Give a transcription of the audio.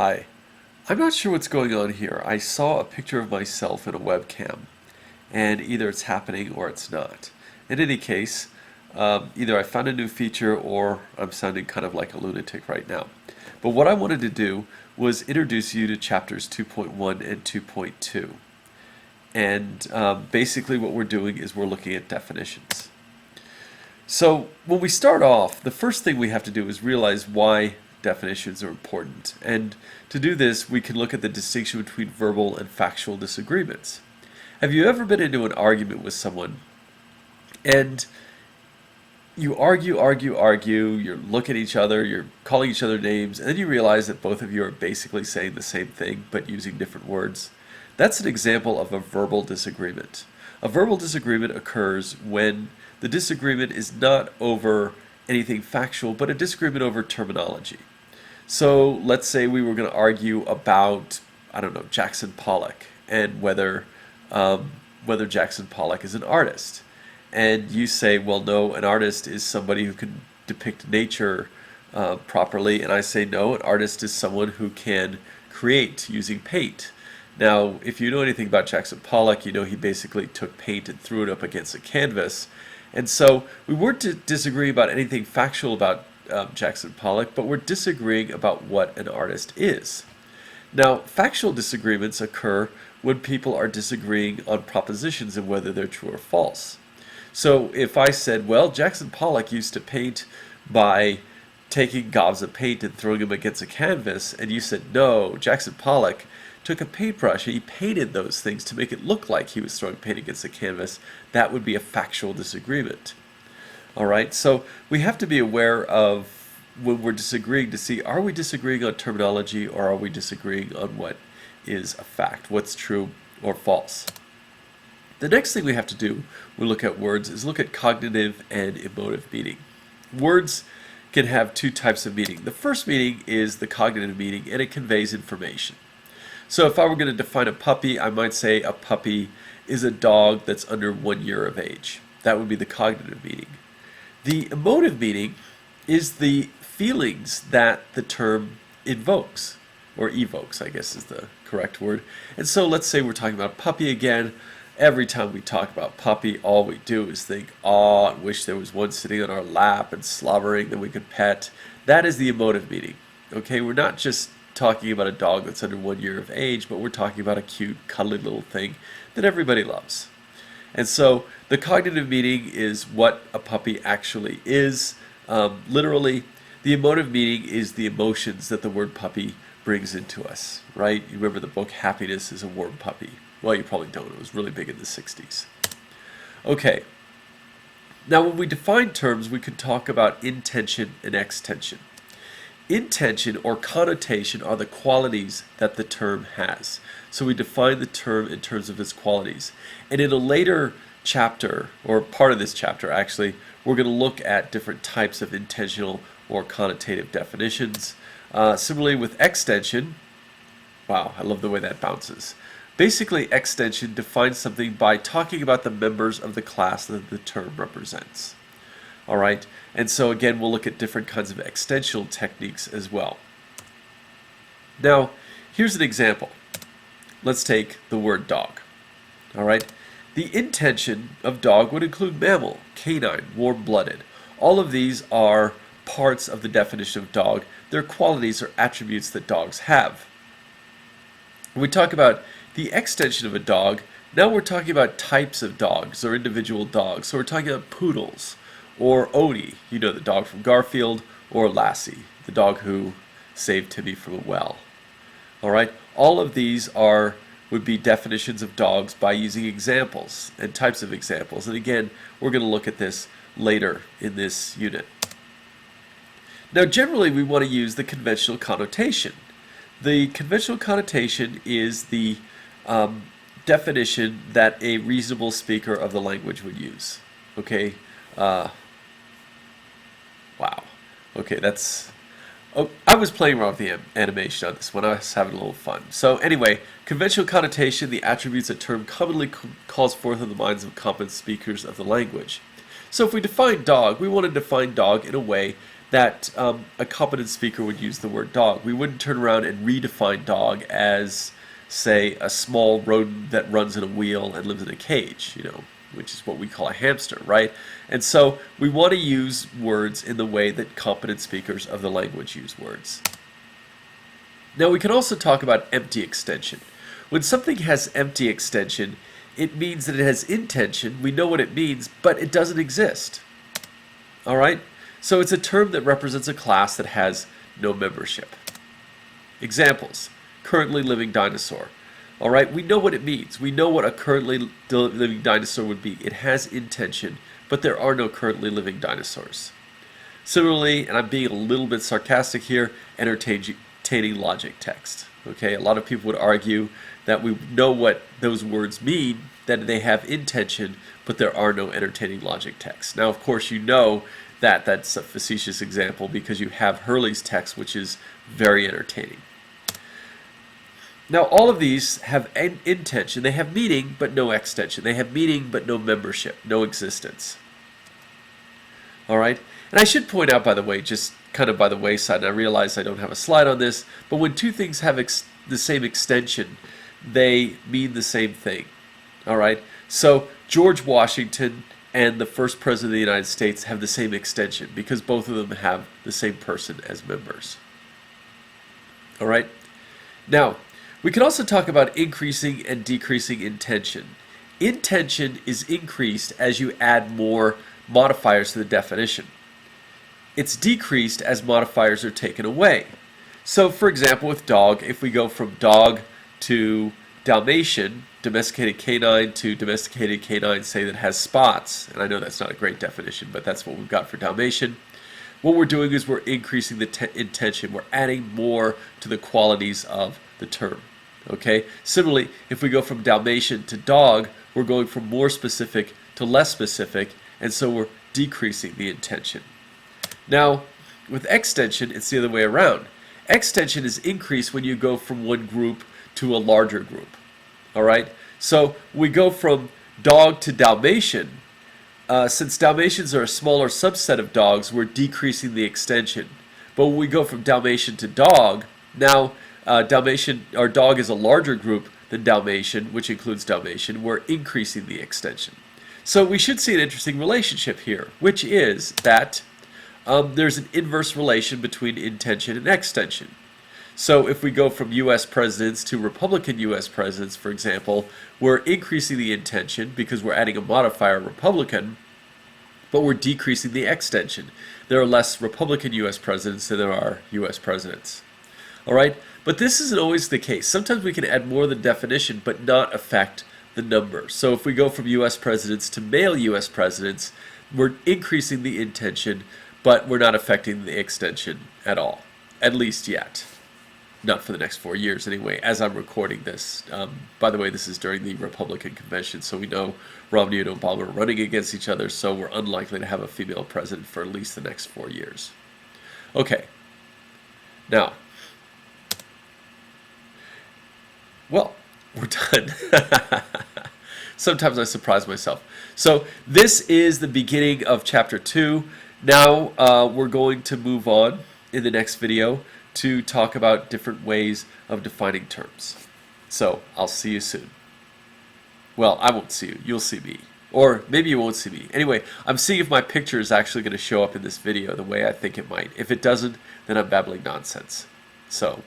Hi. I'm not sure what's going on here. I saw a picture of myself in a webcam, and either it's happening or it's not. In any case, either I found a new feature or I'm sounding kind of like a lunatic right now. But what I wanted to do was introduce you to chapters 2.1 and 2.2. And basically what we're doing is we're looking at definitions. So when we start off, the first thing we have to do is realize why definitions are important. And to do this, we can look at the distinction between verbal and factual disagreements. Have you ever been into an argument with someone and you argue, you look at each other, you're calling each other names, and then you realize that both of you are basically saying the same thing but using different words? That's an example of a verbal disagreement. A verbal disagreement occurs when the disagreement is not over anything factual, but a disagreement over terminology. So let's say we were going to argue about, I don't know, Jackson Pollock and whether Jackson Pollock is an artist. And you say, well, no, an artist is somebody who can depict nature properly. And I say, no, an artist is someone who can create using paint. Now, if you know anything about Jackson Pollock, you know he basically took paint and threw it up against a canvas. And so we weren't to disagree about anything factual about Jackson Pollock, but we're disagreeing about what an artist is. Now, factual disagreements occur when people are disagreeing on propositions and whether they're true or false. So if I said, well, Jackson Pollock used to paint by taking gobs of paint and throwing them against a canvas, and you said, no, Jackson Pollock took a paintbrush and he painted those things to make it look like he was throwing paint against the canvas, that would be a factual disagreement. Alright, so we have to be aware of when we're disagreeing to see, are we disagreeing on terminology or are we disagreeing on what is a fact, what's true or false. The next thing we have to do when we look at words is look at cognitive and emotive meaning. Words can have two types of meaning. The first meaning is the cognitive meaning, and it conveys information. So if I were going to define a puppy, I might say a puppy is a dog that's under 1 year of age. That would be the cognitive meaning. The emotive meaning is the feelings that the term invokes, or evokes, I guess is the correct word. And so let's say we're talking about puppy again. Every time we talk about puppy, all we do is think, oh, I wish there was one sitting on our lap and slobbering that we could pet. That is the emotive meaning. Okay, we're not just talking about a dog that's under 1 year of age, but we're talking about a cute, cuddly little thing that everybody loves. And so the cognitive meaning is what a puppy actually is. Literally, the emotive meaning is the emotions that the word puppy brings into us, right? You remember the book Happiness is a Warm Puppy. Well, you probably don't. It was really big in the 60s. Okay. Now, when we define terms, we could talk about intention and extension. Intention or connotation are the qualities that the term has. So we define the term in terms of its qualities. And in a later chapter, or part of this chapter actually, we're going to look at different types of intentional or connotative definitions. Similarly with extension, wow, I love the way that bounces. Basically, extension defines something by talking about the members of the class that the term represents. All right, and so again, we'll look at different kinds of extensional techniques as well. Now, here's an example. Let's take the word dog. All right, the intention of dog would include mammal, canine, warm-blooded. All of these are parts of the definition of dog. They're qualities or attributes that dogs have. When we talk about the extension of a dog, now we're talking about types of dogs or individual dogs. So we're talking about poodles, or Odie, you know, the dog from Garfield, or Lassie, the dog who saved Timmy from a well. All right, all of these would be definitions of dogs by using examples and types of examples. And again, we're going to look at this later in this unit. Now, generally, we want to use the conventional connotation. The conventional connotation is the definition that a reasonable speaker of the language would use. Okay. Wow. Okay, that's... Oh, I was playing around with the animation on this one. I was having a little fun. So anyway, conventional connotation, the attributes a term commonly calls forth in the minds of competent speakers of the language. So if we define dog, we want to define dog in a way that a competent speaker would use the word dog. We wouldn't turn around and redefine dog as, say, a small rodent that runs in a wheel and lives in a cage, which is what we call a hamster, right? And so we want to use words in the way that competent speakers of the language use words. Now we can also talk about empty extension. When something has empty extension, it means that it has intension. We know what it means, but it doesn't exist. All right? So it's a term that represents a class that has no membership. Examples: currently living dinosaur. All right, we know what it means. We know what a currently living dinosaur would be. It has intention, but there are no currently living dinosaurs. Similarly, and I'm being a little bit sarcastic here, entertaining logic text. Okay, a lot of people would argue that we know what those words mean, that they have intention, but there are no entertaining logic texts. Now, of course, you know that that's a facetious example because you have Hurley's text, which is very entertaining. Now, all of these have an intention. They have meaning, but no extension. They have meaning, but no membership, no existence. All right? And I should point out, by the way, just kind of by the wayside, and I realize I don't have a slide on this, but when two things have the same extension, they mean the same thing. All right? So George Washington and the first president of the United States have the same extension because both of them have the same person as members. All right? Now, we can also talk about increasing and decreasing intention. Intention is increased as you add more modifiers to the definition. It's decreased as modifiers are taken away. So, for example, with dog, if we go from dog to Dalmatian, domesticated canine, to domesticated canine, say, that has spots, and I know that's not a great definition, but that's what we've got for Dalmatian, what we're doing is we're increasing the intention. We're adding more to the qualities of the term. Okay? Similarly, if we go from Dalmatian to dog, we're going from more specific to less specific, and so we're decreasing the intention. Now, with extension, it's the other way around. Extension is increased when you go from one group to a larger group. All right? So we go from dog to Dalmatian. Since Dalmatians are a smaller subset of dogs, we're decreasing the extension. But when we go from Dalmatian to dog, now Dalmatian, our dog is a larger group than Dalmatian, which includes Dalmatian. We're increasing the extension. So we should see an interesting relationship here, which is that there's an inverse relation between intention and extension. So if we go from U.S. presidents to Republican U.S. presidents, for example, we're increasing the intention because we're adding a modifier, Republican, but we're decreasing the extension. There are less Republican U.S. presidents than there are U.S. presidents. All right? But this isn't always the case. Sometimes we can add more than definition but not affect the number. So if we go from U.S. presidents to male U.S. presidents, we're increasing the intention, but we're not affecting the extension at all, at least yet. Not for the next 4 years anyway, as I'm recording this. By the way, this is during the Republican convention, so we know Romney and Obama are running against each other, so we're unlikely to have a female president for at least the next 4 years. Okay. Now, well, we're done. Sometimes I surprise myself. So this is the beginning of Chapter 2. Now we're going to move on in the next video to talk about different ways of defining terms. So I'll see you soon. Well, I won't see you. You'll see me. Or maybe you won't see me. Anyway, I'm seeing if my picture is actually going to show up in this video the way I think it might. If it doesn't, then I'm babbling nonsense. So